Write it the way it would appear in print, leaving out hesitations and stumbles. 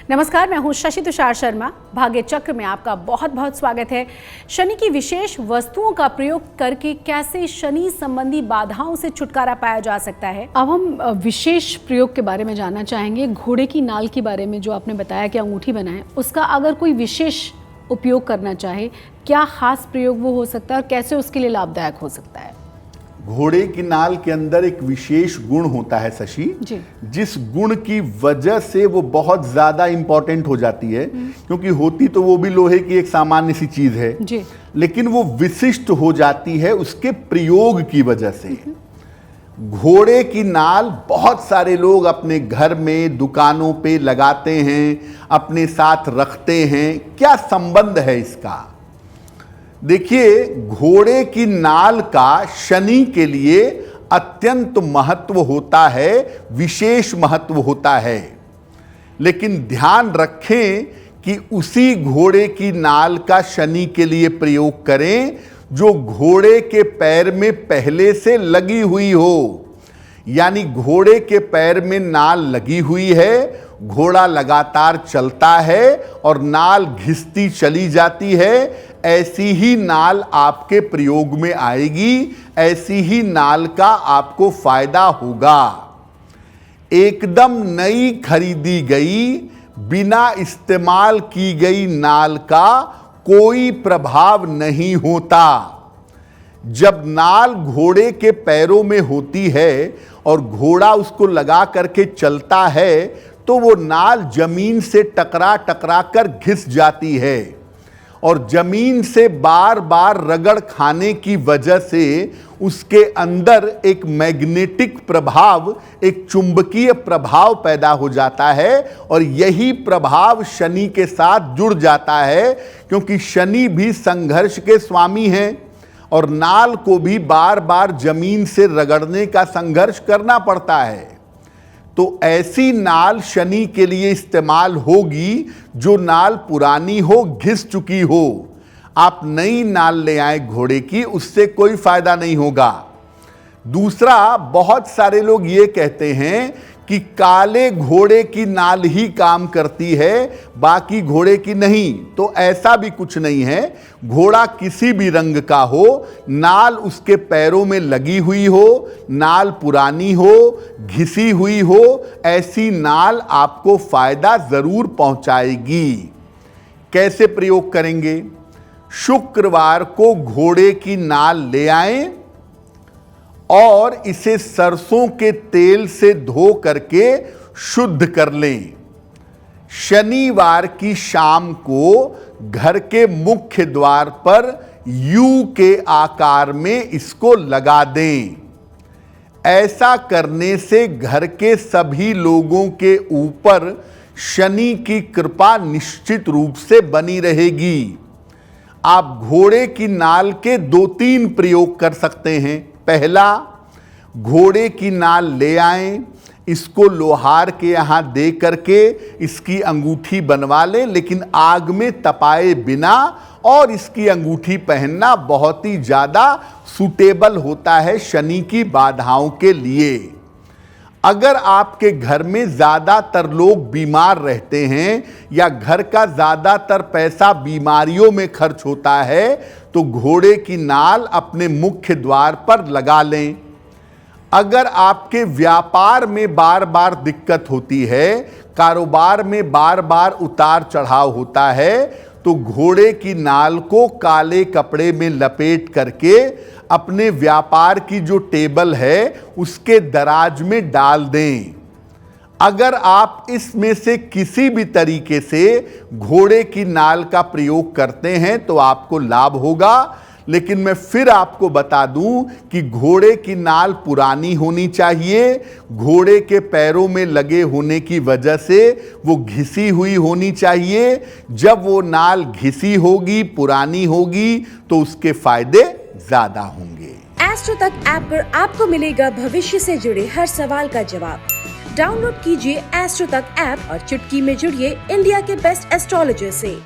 नमस्कार, मैं हूं शशि तुषार शर्मा। भाग्य चक्र में आपका बहुत बहुत स्वागत है। शनि की विशेष वस्तुओं का प्रयोग करके कैसे शनि संबंधी बाधाओं से छुटकारा पाया जा सकता है, अब हम विशेष प्रयोग के बारे में जानना चाहेंगे। घोड़े की नाल के बारे में जो आपने बताया कि अंगूठी बनाए, उसका अगर कोई विशेष उपयोग करना चाहे, क्या खास प्रयोग वो हो सकता है और कैसे उसके लिए लाभदायक हो सकता है? घोड़े की नाल के अंदर एक विशेष गुण होता है शशि, जिस गुण की वजह से वो बहुत ज्यादा इंपॉर्टेंट हो जाती है, क्योंकि होती तो वो भी लोहे की एक सामान्य सी चीज है लेकिन वो विशिष्ट हो जाती है उसके प्रयोग की वजह से। घोड़े की नाल बहुत सारे लोग अपने घर में, दुकानों पे लगाते हैं, अपने साथ रखते हैं। क्या संबंध है इसका? देखिए, घोड़े की नाल का शनि के लिए अत्यंत महत्व होता है, विशेष महत्व होता है। लेकिन ध्यान रखें कि उसी घोड़े की नाल का शनि के लिए प्रयोग करें जो घोड़े के पैर में पहले से लगी हुई हो। यानी घोड़े के पैर में नाल लगी हुई है, घोड़ा लगातार चलता है और नाल घिसती चली जाती है, ऐसी ही नाल आपके प्रयोग में आएगी, ऐसी ही नाल का आपको फायदा होगा। एकदम नई खरीदी गई, बिना इस्तेमाल की गई नाल का कोई प्रभाव नहीं होता। जब नाल घोड़े के पैरों में होती है और घोड़ा उसको लगा करके चलता है तो वो नाल जमीन से टकरा टकरा कर घिस जाती है और जमीन से बार बार रगड़ खाने की वजह से उसके अंदर एक मैग्नेटिक प्रभाव, एक चुंबकीय प्रभाव पैदा हो जाता है और यही प्रभाव शनि के साथ जुड़ जाता है, क्योंकि शनि भी संघर्ष के स्वामी हैं और नाल को भी बार बार जमीन से रगड़ने का संघर्ष करना पड़ता है। तो ऐसी नाल शनि के लिए इस्तेमाल होगी जो नाल पुरानी हो, घिस चुकी हो। आप नई नाल ले आए घोड़े की, उससे कोई फायदा नहीं होगा। दूसरा, बहुत सारे लोग ये कहते हैं कि काले घोड़े की नाल ही काम करती है, बाकी घोड़े की नहीं। तो ऐसा भी कुछ नहीं है। घोड़ा किसी भी रंग का हो, नाल उसके पैरों में लगी हुई हो, नाल पुरानी हो, घिसी हुई हो, ऐसी नाल आपको फायदा जरूर पहुंचाएगी। कैसे प्रयोग करेंगे? शुक्रवार को घोड़े की नाल ले आएं और इसे सरसों के तेल से धो करके शुद्ध कर लें। शनिवार की शाम को घर के मुख्य द्वार पर यू के आकार में इसको लगा दें। ऐसा करने से घर के सभी लोगों के ऊपर शनि की कृपा निश्चित रूप से बनी रहेगी। आप घोड़े की नाल के 2-3 प्रयोग कर सकते हैं। पहला, घोड़े की नाल ले आएं, इसको लोहार के यहाँ दे करके इसकी अंगूठी बनवा लें, लेकिन आग में तपाए बिना, और इसकी अंगूठी पहनना बहुत ही ज़्यादा सूटेबल होता है शनि की बाधाओं के लिए। अगर आपके घर में ज़्यादातर लोग बीमार रहते हैं या घर का ज़्यादातर पैसा बीमारियों में खर्च होता है तो घोड़े की नाल अपने मुख्य द्वार पर लगा लें। अगर आपके व्यापार में बार बार दिक्कत होती है, कारोबार में बार बार उतार चढ़ाव होता है, तो घोड़े की नाल को काले कपड़े में लपेट करके अपने व्यापार की जो टेबल है उसके दराज में डाल दें। अगर आप इसमें से किसी भी तरीके से घोड़े की नाल का प्रयोग करते हैं तो आपको लाभ होगा। लेकिन मैं फिर आपको बता दूं कि घोड़े की नाल पुरानी होनी चाहिए, घोड़े के पैरों में लगे होने की वजह से वो घिसी हुई होनी चाहिए। जब वो नाल घिसी होगी, पुरानी होगी, तो उसके फायदे ज्यादा होंगे। एस्ट्रो तक ऐप पर आपको मिलेगा भविष्य से जुड़े हर सवाल का जवाब। डाउनलोड कीजिए एस्ट्रो तक ऐप और चुटकी में जुड़िए इंडिया के बेस्ट एस्ट्रोलॉजर से।